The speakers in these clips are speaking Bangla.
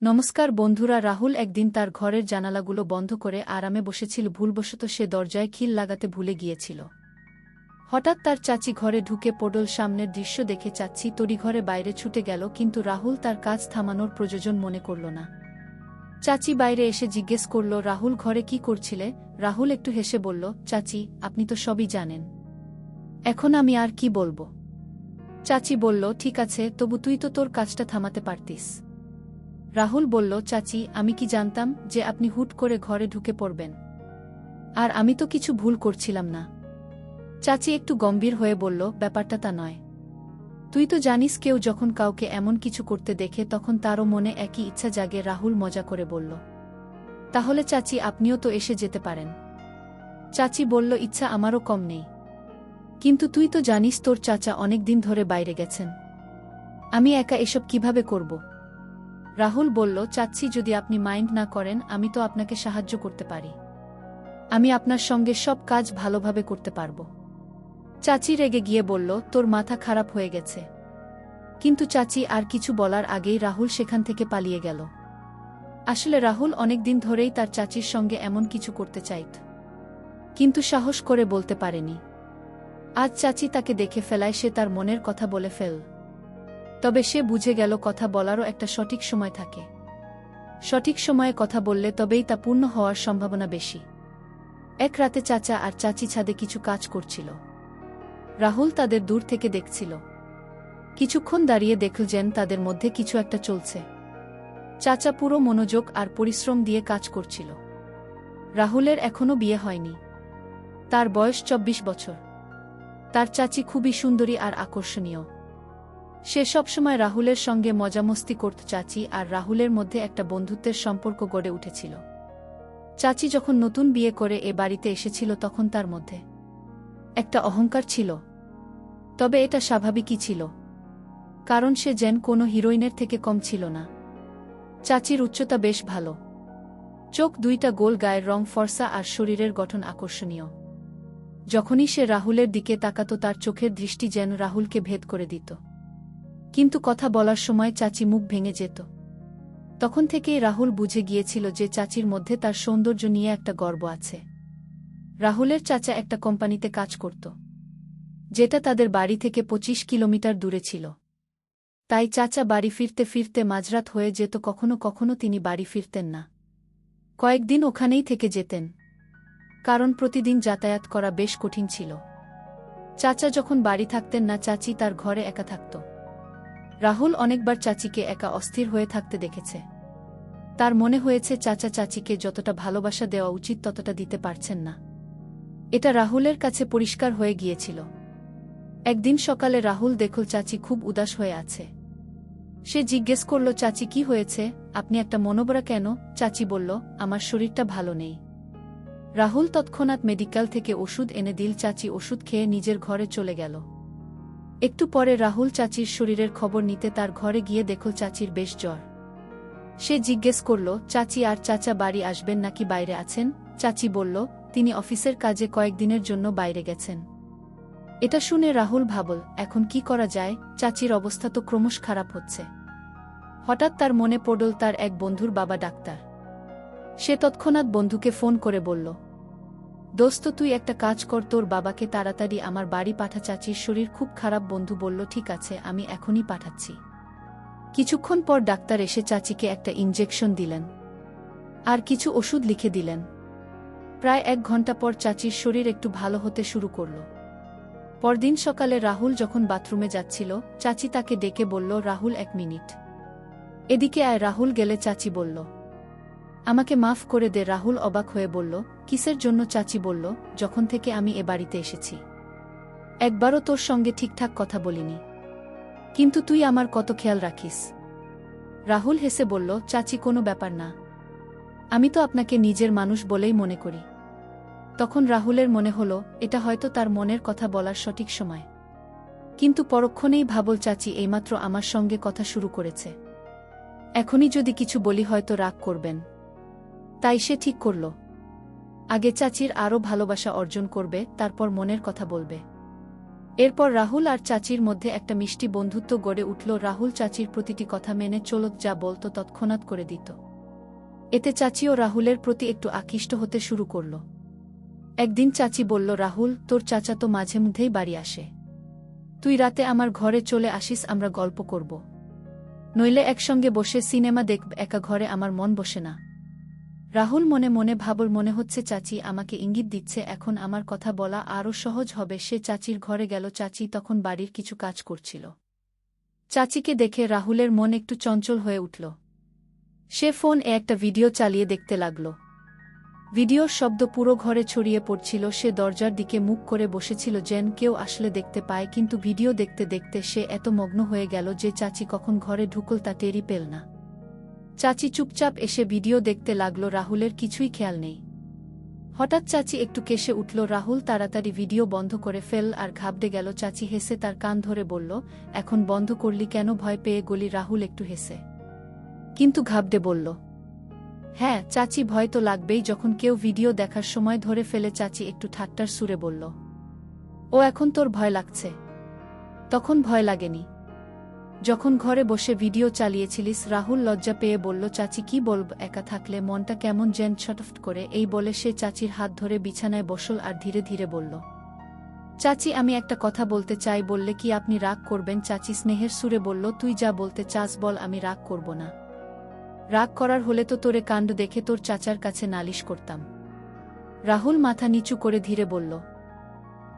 নমস্কার বন্ধুরা। রাহুল একদিন তার ঘরের জানালাগুলো বন্ধ করে আরামে বসেছিল। ভুলবশত সে দরজায় খিল লাগাতে ভুলে গিয়েছিল। হঠাৎ তার চাচি ঘরে ঢুকে পড়ল। সামনের দৃশ্য দেখে চাচি তড়িঘড়ি বাইরে ছুটে গেল, কিন্তু রাহুল তার কাজ থামানোর প্রয়োজন মনে করল না। চাচি বাইরে এসে জিজ্ঞেস করল, রাহুল ঘরে কি করছিলে? রাহুল একটু হেসে বলল, চাচি আপনি তো সবই জানেন, এখন আমি আর কি বলবো। চাচি বলল, ঠিক আছে, তবু তুই তো তোর কাজটা থামাতে পারতিস। রাহুল বলল, চাচি আমি কি জানতাম যে আপনি হুট করে ঘরে ঢুকে পড়বেন, আর আমি তো কিছু ভুল করছিলাম না। চাচি একটু গম্ভীর হয়ে বলল, ব্যাপারটা তা নয়। তুই তো জানিস কেউ যখন কাউকে এমন কিছু করতে দেখে তখন তারও মনে একই ইচ্ছা জাগে। রাহুল মজা করে বলল, তাহলে চাচি আপনিও তো এসে যেতে পারেন। চাচি বলল, ইচ্ছা আমারও কম নেই, কিন্তু তুই তো জানিস তোর চাচা অনেক দিন ধরে বাইরে গেছেন, আমি একা এসব কিভাবে করব। রাহুল বলল, চাচ্ছি যদি আপনি মাইন্ড না করেন আমি তো আপনাকে সাহায্য করতে পারি। আমি আপনার সঙ্গে সব কাজ ভালোভাবে করতে পারব। চাচি রেগে গিয়ে বলল, তোর মাথা খারাপ হয়ে গেছে। কিন্তু চাচি আর কিছু বলার আগেই রাহুল সেখান থেকে পালিয়ে গেল। আসলে রাহুল অনেক দিন ধরেই তার চাচির সঙ্গে এমন কিছু করতে চাইত, কিন্তু সাহস করে বলতে পারেনি। আজ চাচি তাকে দেখে ফেলায় সে তার মনের কথা বলে ফেল। তবে সে বুঝে গেল কথা বলারও একটা সঠিক সময় থাকে। সঠিক সময়ে কথা বললে তবেই তা পূর্ণ হওয়ার সম্ভাবনা বেশি। এক রাতে চাচা আর চাচি ছাদে কিছু কাজ করছিল। রাহুল তাদের দূর থেকে দেখছিল। কিছুক্ষণ দাঁড়িয়ে দেখল তাদের মধ্যে কিছু একটা চলছে। চাচা পুরো মনোযোগ আর পরিশ্রম দিয়ে কাজ করছিল। রাহুলের এখনও বিয়ে হয়নি, তার বয়স 24 বছর। তার চাচি খুবই সুন্দরী আর আকর্ষণীয়। সে সবসময় রাহুলের সঙ্গে মজামস্তি করত। চাচি আর রাহুলের মধ্যে একটা বন্ধুত্বের সম্পর্ক গড়ে উঠেছিল। চাচি যখন নতুন বিয়ে করে এ বাড়িতে এসেছিল তখন তার মধ্যে একটা অহংকার ছিল, তবে এটা স্বাভাবিকই ছিল, কারণ সে যেন কোনো হিরোইনের থেকে কম ছিল না। চাচির উচ্চতা বেশ ভালো, চোখ দুইটা গোল, গায়ের রং ফর্সা আর শরীরের গঠন আকর্ষণীয়। যখনই সে রাহুলের দিকে তাকাত তার চোখের দৃষ্টি যেন রাহুলকে ভেদ করে দিত। কিন্তু কথা বলার সময় চাচি মুখ ভেঙে যেত। তখন থেকেই রাহুল বুঝে গিয়েছিল যে চাচির মধ্যে তার সৌন্দর্য নিয়ে একটা গর্ব আছে। রাহুলের চাচা একটা কোম্পানিতে কাজ করত, যেটা তাদের বাড়ি থেকে 25 কিলোমিটার দূরে ছিল। তাই চাচা বাড়ি ফিরতে ফিরতে মাঝরাত হয়ে যেত। কখনো কখনো তিনি বাড়ি ফিরতেন না, কয়েকদিন ওখানেই থেকে যেতেন, কারণ প্রতিদিন যাতায়াত করা বেশ কঠিন ছিল। চাচা যখন বাড়ি থাকতেন না, চাচি তার ঘরে একা থাকত। রাহুল অনেকবার চাচিকে একা অস্থির হয়ে থাকতে দেখেছে। তার মনে হয়েছে চাচা চাচিকে যতটা ভালোবাসা দেওয়া উচিত ততটা দিতে পারছেন না। এটা রাহুলের কাছে পরিষ্কার হয়ে গিয়েছিল। একদিন সকালে রাহুল দেখল চাচি খুব উদাস হয়ে আছে। সে জিজ্ঞেস করল, চাচি কি হয়েছে? আপনি একটা মনোবরা কেন? চাচি বলল, আমার শরীরটা ভালো নেই। রাহুল তৎক্ষণাৎ মেডিকেল থেকে ওষুধ এনে দিল। চাচি ওষুধ খেয়ে নিজের ঘরে চলে গেল। একটু পরে রাহুল চাচির শরীরের খবর নিতে তার ঘরে গিয়ে দেখল চাচির বেশ জ্বর। সে জিজ্ঞেস করল, চাচি আর চাচা বাড়ি আসবেন নাকি বাইরে আছেন? চাচি বলল, তিনি অফিসের কাজে কয়েকদিনের জন্য বাইরে গেছেন। এটা শুনে রাহুল ভাবল, এখন কি করা যায়? চাচির অবস্থা তো ক্রমশ খারাপ হচ্ছে। হঠাৎ তার মনে পড়ল তার এক বন্ধুর বাবা ডাক্তার। সে তৎক্ষণাৎ বন্ধুকে ফোন করে বলল, দোস্ত তুই একটা কাজ কর, তোর বাবাকে তাড়াতাড়ি আমার বাড়ি পাঠা, চাচির শরীর খুব খারাপ। বন্ধু বলল, ঠিক আছে, আমি এখনই পাঠাচ্ছি। কিছুক্ষণ পর ডাক্তার এসে চাচিকে একটা ইনজেকশন দিলেন আর কিছু ওষুধ লিখে দিলেন। প্রায় 1 ঘন্টা পর চাচির শরীর একটু ভালো হতে শুরু করল। পরদিন সকালে রাহুল যখন বাথরুমে যাচ্ছিল, চাচি তাকে ডেকে বলল, রাহুল 1 মিনিট এদিকে আয়। রাহুল গেলে চাচি বলল, আমাকে মাফ করে দে। রাহুল অবাক হয়ে বলল, কিসের জন্য? চাচি বলল, যখন থেকে আমি এ বাড়িতে এসেছি একবারও তোর সঙ্গে ঠিকঠাক কথা বলিনি, কিন্তু তুই আমার কত খেয়াল রাখিস। রাহুল হেসে বলল, চাচি কোনো ব্যাপার না, আমি তো আপনাকে নিজের মানুষ বলেই মনে করি। তখন রাহুলের মনে হল এটা হয়তো তার মনের কথা বলার সঠিক সময়। কিন্তু পরক্ষণেই ভাবল, চাচি এইমাত্র আমার সঙ্গে কথা শুরু করেছে, এখনই যদি কিছু বলি হয়তো রাগ করবেন। তাই সে ঠিক করল, আগে চাচির আরও ভালোবাসা অর্জন করবে, তারপর মনের কথা বলবে। এরপর রাহুল আর চাচির মধ্যে একটা মিষ্টি বন্ধুত্ব গড়ে উঠল। রাহুল চাচির প্রতিটি কথা মেনে চলত, যা বলত তৎক্ষণাৎ করে দিত। এতে চাচিও রাহুলের প্রতি একটু আকৃষ্ট হতে শুরু করল। একদিন চাচি বলল, রাহুল, তোর চাচা তো মাঝে মধ্যেই বাড়ি আসে। তুই রাতে আমার ঘরে চলে আসিস, আমরা গল্প করব। নইলে একসঙ্গে বসে সিনেমা দেখব, একা ঘরে আমার মন বসে না। রাহুল মনে মনে ভাবল, মনে হচ্ছে চাচি আমাকে ইঙ্গিত দিচ্ছে, এখন আমার কথা বলা আরও সহজ হবে। সে চাচির ঘরে গেল। চাচি তখন বাড়ির কিছু কাজ করছিল। চাচিকে দেখে রাহুলের মন একটু চঞ্চল হয়ে উঠল। সে ফোনে একটা ভিডিও চালিয়ে দেখতে লাগল। ভিডিওর শব্দ পুরো ঘরে ছড়িয়ে পড়ছিল। সে দরজার দিকে মুখ করে বসেছিল, যেন কেউ আসলে দেখতে পায়। কিন্তু ভিডিও দেখতে দেখতে সে এত মগ্ন হয়ে গেল যে চাচি কখন ঘরে ঢুকল তা টেরই পেল না। চাচি চুপচাপ এসে ভিডিও দেখতে লাগল। রাহুলের কিছুই খেয়াল নেই। হঠাৎ চাচি একটু কেসে উঠল। রাহুল তাড়াতাড়ি ভিডিও বন্ধ করে ফেল আর ঘাবড়ে গেল। চাচি হেসে তার কান ধরে বলল, এখন বন্ধ করলি কেন? ভয় পেয়ে গলি? রাহুল একটু হেসে কিন্তু ঘাবড়ে বলল, হ্যাঁ চাচি, ভয় তো লাগবেই যখন কেউ ভিডিও দেখার সময় ধরে ফেলে। চাচি একটু ঠাট্টার সুরে বলল, ও এখন তোর ভয় লাগছে? তখন ভয় লাগেনি, যখন ঘরে বসে ভিডিও চালিয়েছিলিস। রাহুল লজ্জা পেয়ে বলল, চাচি কি বলব, একা থাকলে মনটা কেমন যেন ছটফট করে। এই বলে সে চাচির হাত ধরে বিছানায় বসল আর ধীরে ধীরে বলল, চাচি আমি একটা কথা বলতে চাই, বললে কি আপনি রাগ করবেন? চাচি স্নেহের সুরে বলল, তুই যা বলতে চাস বল, আমি রাগ করব না। রাগ করার হলে তো তোরে কাণ্ড দেখে তোর চাচার কাছে নালিশ করতাম। রাহুল মাথা নিচু করে ধীরে বলল,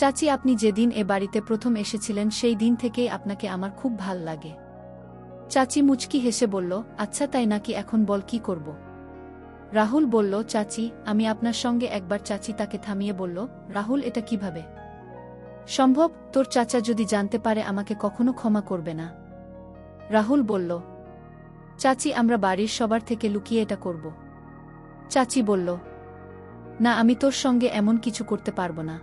চাচি আপনি যেদিন এ বাড়িতে প্রথম এসেছিলেন সেই দিন থেকেই আপনাকে আমার খুব ভাল লাগে। চাচি মুচকি হেসে বলল, আচ্ছা তাই নাকি, এখন বল কি করব? রাহুল বলল, চাচি আমি আপনার সঙ্গে একবার। চাচি তাকে থামিয়ে বলল, রাহুল এটা কিভাবে সম্ভব? তোর চাচা যদি জানতে পারে আমাকে কখনো ক্ষমা করবে না। রাহুল বলল, চাচি আমরা বাড়ির সবার থেকে লুকিয়ে এটা করব। চাচি বলল, না আমি তোর সঙ্গে এমন কিছু করতে পারব না।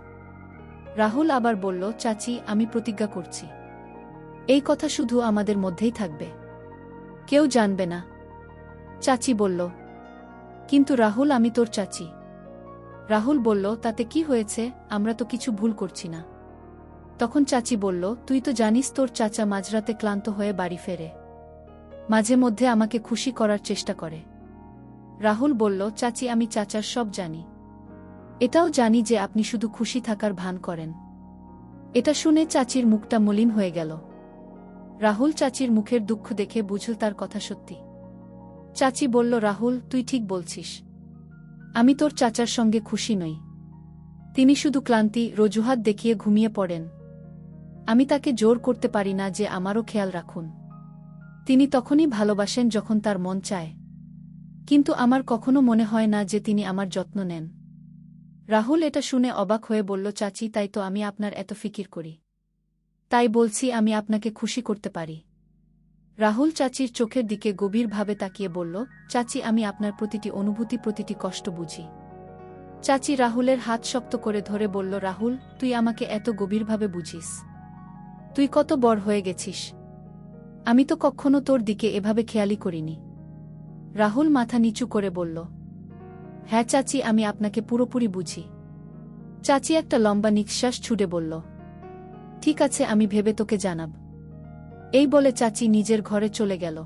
রাহুল আবার বলল, চাচি আমি প্রতিজ্ঞা করছি, এই কথা শুধু আমাদের মধ্যেই থাকবে, কেউ জানবে না। চাচি বলল, কিন্তু রাহুল আমি তোর চাচি। রাহুল বলল, তাতে কি হয়েছে, আমরা তো কিছু ভুল করছি না। তখন চাচি বলল, তুই তো জানিস তোর চাচা মাঝরাতে ক্লান্ত হয়ে বাড়ি ফেরে, মাঝে মধ্যে আমাকে খুশি করার চেষ্টা করে। রাহুল বলল, চাচি আমি চাচার সব জানি, এটাও জানি যে আপনি শুধু খুশি থাকার ভান করেন। এটা শুনে চাচির মুখটা মলিন হয়ে গেল। রাহুল চাচির মুখের দুঃখ দেখে বুঝল তার কথা সত্যি। চাচি বলল, রাহুল তুই ঠিক বলছিস, আমি তোর চাচার সঙ্গে খুশি নই। তিনি শুধু ক্লান্তি রজুহাত দেখিয়ে ঘুমিয়ে পড়েন। আমি তাকে জোর করতে পারি না যে আমারও খেয়াল রাখুন। তিনি তখনই ভালোবাসেন যখন তার মন চায়, কিন্তু আমার কখনো মনে হয় না যে তিনি আমার যত্ন নেন। রাহুল এটা শুনে অবাক হয়ে বলল, চাচি তাই তো আমি আপনার এত ফিকির করি, তাই বলছি আমি আপনাকে খুশি করতে পারি। রাহুল চাচির চোখের দিকে গভীরভাবে তাকিয়ে বলল, চাচি আমি আপনার প্রতিটি অনুভূতি প্রতিটি কষ্ট বুঝি। চাচি রাহুলের হাত শক্ত করে ধরে বলল, রাহুল তুই আমাকে এত গভীরভাবে বুঝিস, তুই কত বড় হয়ে গেছিস, আমি তো কখনো তোর দিকে এভাবে খেয়ালই করিনি। রাহুল মাথা নিচু করে বলল, হ্যাঁ চাচি আমি আপনাকে পুরোপুরি বুঝি। চাচি একটা লম্বা নিঃশ্বাস ছুড়ে বলল, ঠিক আছে আমি ভেবে তোকে জানাব। এই বলে চাচি নিজের ঘরে চলে গেল।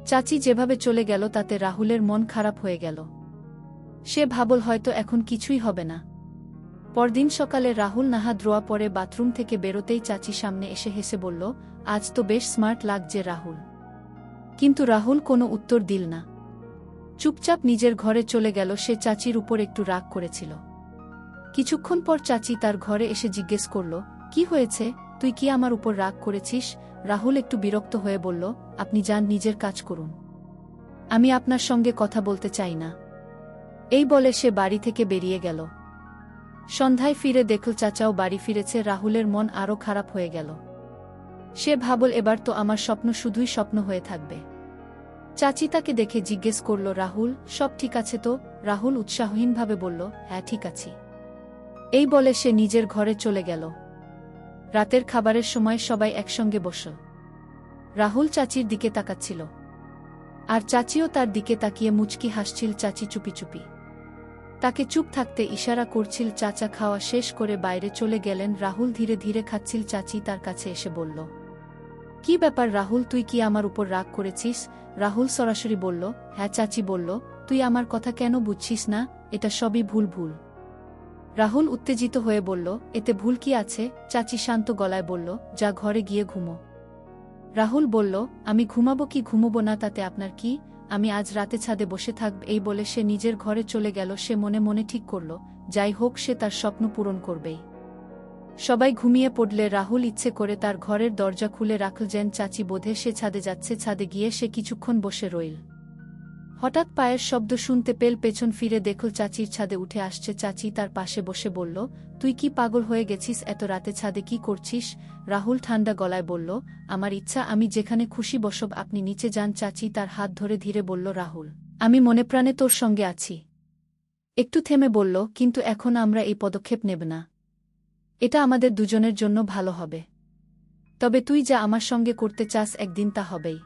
চাচি যেভাবে চলে গেল তাতে রাহুলের মন খারাপ হয়ে গেল। সে ভাবল হয়তো এখন কিছুই হবে না। পরদিন সকালে রাহুল নাহা ধোয়া পরে বাথরুম থেকে বেরোতেই চাচি সামনে এসে হেসে বলল, আজ তো বেশ স্মার্ট লাগছে রাহুল। কিন্তু রাহুল কোনো উত্তর দিল না, চুপচাপ নিজের ঘরে চলে গেল। সে চাচির উপর একটু রাগ করেছিল। কিছুক্ষণ পর চাচি তার ঘরে এসে জিজ্ঞেস করল, কি হয়েছে, তুই কি আমার উপর রাগ করেছিস? রাহুল একটু বিরক্ত হয়ে বলল, আপনি যান নিজের কাজ করুন, আমি আপনার সঙ্গে কথা বলতে চাই না। এই বলে সে বাড়ি থেকে বেরিয়ে গেল। সন্ধ্যায় ফিরে দেখল চাচাও বাড়ি ফিরেছে। রাহুলের মন আরও খারাপ হয়ে গেল। সে ভাবল, এবার তো আমার স্বপ্ন শুধুই স্বপ্ন হয়ে থাকবে। চাচি তাকে দেখে জিজ্ঞেস করল, রাহুল সব ঠিক আছে তো? রাহুল উৎসাহহীনভাবে বলল, হ্যাঁ ঠিক আছি। এই বলে সে নিজের ঘরে চলে গেল। রাতের খাবারের সময় সবাই একসঙ্গে বসল। রাহুল চাচির দিকে তাকাচ্ছিল, আর চাচিও তার দিকে তাকিয়ে মুচকি হাসছিল। চাচি চুপি চুপি তাকে চুপ থাকতে ইশারা করছিল। চাচা খাওয়া শেষ করে বাইরে চলে গেলেন। রাহুল ধীরে ধীরে খাচ্ছিল। চাচি তার কাছে এসে বলল, কি ব্যাপার রাহুল, তুই কি আমার উপর রাগ করেছিস? রাহুল সরাসরি বলল, হ্যাঁ। চাচি বলল, তুই আমার কথা কেন বুঝছিস না? এটা সবই ভুল। রাহুল উত্তেজিত হয়ে বলল, এতে ভুল কি আছে? চাচি শান্ত গলায় বলল, যা ঘরে গিয়ে ঘুমো। রাহুল বলল, আমি ঘুমাবো কি ঘুমোবো না তাতে আপনার কি? আমি আজ রাতে ছাদে বসে থাকব। এই বলে সে নিজের ঘরে চলে গেল। সে মনে মনে ঠিক করল, যাই হোক সে তার স্বপ্ন পূরণ করবেই। সবাই ঘুমিয়ে পড়লে রাহুল ইচ্ছে করে তার ঘরের দরজা খুলে রাখল, যেন চাচি বোধে সে ছাদে যাচ্ছে। ছাদে গিয়ে সে কিছুক্ষণ বসে রইল। হঠাৎ পায়ের শব্দ শুনতে পেল। পেছন ফিরে দেখল চাচির ছাদে উঠে আসছে। চাচি তার পাশে বসে বলল, তুই কি পাগল হয়ে গেছিস? এত রাতে ছাদে কি করছিস? রাহুল ঠান্ডা গলায় বলল, আমার ইচ্ছা, আমি যেখানে খুশি বসব। আপনি নিচে যান। চাচি তার হাত ধরে ধীরে বলল, রাহুল, আমি মনে প্রাণে তোর সঙ্গে আছি। একটু থেমে বলল, কিন্তু এখন আমরা এই পদক্ষেপ নেব না। এটা আমাদের দুজনের জন্য ভালো হবে। তবে তুই যা আমার সঙ্গে করতে চাস একদিন তা হবেই।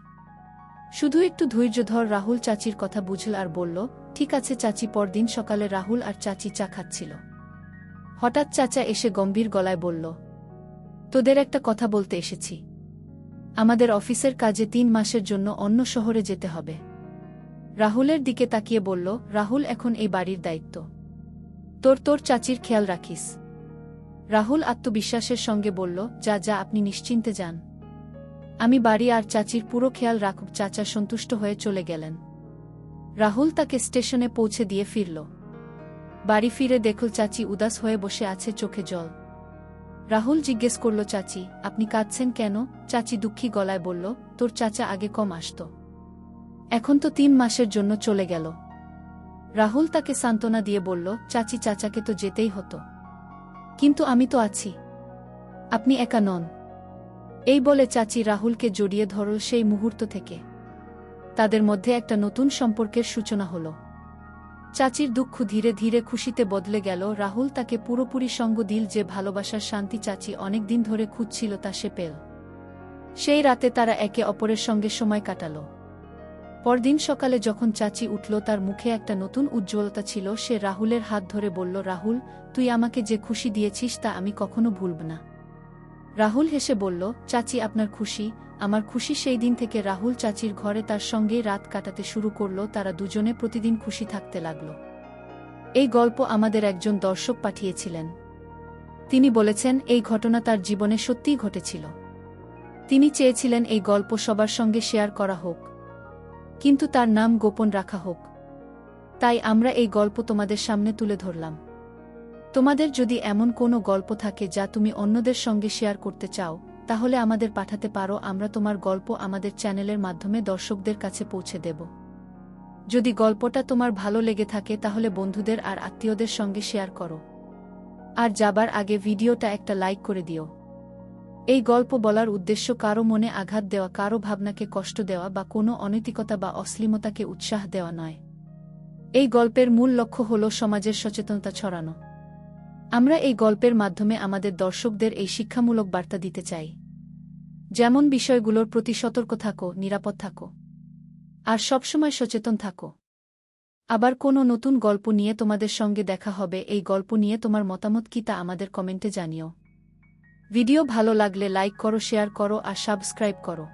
শুধু একটু ধৈর্য ধর। রাহুল চাচির কথা বুঝল আর বলল, ঠিক আছে চাচি। পরদিন সকালে রাহুল আর চাচি চা খাচ্ছিল। হঠাৎ চাচা এসে গম্ভীর গলায় বলল, তোদের একটা কথা বলতে এসেছি। আমাদের অফিসের কাজে 3 মাসের জন্য অন্য শহরে যেতে হবে। রাহুলের দিকে তাকিয়ে বলল, রাহুল, এখন এই বাড়ির দায়িত্ব তোর চাচির খেয়াল রাখিস। রাহুল আত্মবিশ্বাসের সঙ্গে বলল, যা আপনি নিশ্চিন্তে যান। আমি বাড়ি আর চাচির পুরো খেয়াল রাখব। চাচা সন্তুষ্ট হয়ে চলে গেলেন। রাহুল তাকে স্টেশনে পৌঁছে দিয়ে ফিরল। বাড়ি ফিরে দেখল চাচি উদাস হয়ে বসে আছে, চোখে জল। রাহুল জিজ্ঞেস করল, চাচি, আপনি কাঁদছেন কেন? চাচি দুঃখী গলায় বলল, তোর চাচা আগে কম আসত, এখন তো 3 মাসের জন্য চলে গেল। রাহুল তাকে সান্ত্বনা দিয়ে বলল, চাচি, চাচাকে তো যেতেই হতো, কিন্তু আমি তো আছি, আপনি একা নন। এই বলে চাচি রাহুলকে জড়িয়ে ধরল। সেই মুহূর্ত থেকে তাদের মধ্যে একটা নতুন সম্পর্কের সূচনা হল। চাচির দুঃখ ধীরে ধীরে খুশিতে বদলে গেল। রাহুল তাকে পুরোপুরি সঙ্গ দিল। যে ভালোবাসার শান্তি চাচি অনেক দিন ধরে খুঁজছিল তা সে পেল। সেই রাতে তারা একে অপরের সঙ্গে সময় কাটাল। পরদিন সকালে যখন চাচি উঠল, তার মুখে একটা নতুন উজ্জ্বলতা ছিল। সে রাহুলের হাত ধরে বলল, রাহুল, তুই আমাকে যে খুশি দিয়েছিস তা আমি কখনো ভুলব না। রাহুল হেসে বলল, চাচি, আপনার খুশি আমার খুশি। সেই দিন থেকে রাহুল চাচির ঘরে তার সঙ্গেই রাত কাটাতে শুরু করল। তারা দুজনে প্রতিদিন খুশি থাকতে লাগল। এই গল্প আমাদের একজন দর্শক পাঠিয়েছিলেন। তিনি বলেছেন, এই ঘটনা তার জীবনে সত্যিই ঘটেছিল। তিনি চেয়েছিলেন এই গল্প সবার সঙ্গে শেয়ার করা হোক, কিন্তু তার নাম গোপন রাখা হোক। তাই আমরা এই গল্প তোমাদের সামনে তুলে ধরলাম। তোমাদের যদি এমন কোনো গল্প থাকে যা তুমি অন্যদের সঙ্গে শেয়ার করতে চাও, তাহলে আমাদের পাঠাতে পারো। আমরা তোমার গল্প আমাদের চ্যানেলের মাধ্যমে দর্শকদের কাছে পৌঁছে দেব। যদি গল্পটা তোমার ভালো লেগে থাকে তাহলে বন্ধুদের আর আত্মীয়দের সঙ্গে শেয়ার করো। আর যাবার আগে ভিডিওটা একটা লাইক করে দিও। এই গল্প বলার উদ্দেশ্য কারো মনে আঘাত দেওয়া, কারো ভাবনাকে কষ্ট দেওয়া বা কোনো অনৈতিকতা বা অশ্লীলতাকে উৎসাহ দেওয়া নয়। এই গল্পের মূল লক্ষ্য হল সমাজের সচেতনতা ছড়ানো। আমরা এই গল্পের মাধ্যমে আমাদের দর্শকদের এই শিক্ষামূলক বার্তা দিতে চাই, যেমন বিষয়গুলোর প্রতি সতর্ক থাকো, নিরাপদ থাকো, আর সবসময় সচেতন থাকো। আবার কোনো নতুন গল্প নিয়ে তোমাদের সঙ্গে দেখা হবে। এই গল্প নিয়ে তোমার মতামত কি তা আমাদের কমেন্টে জানিও। ভিডিও ভালো লাগলে লাইক করো, শেয়ার করো আর সাবস্ক্রাইব করো।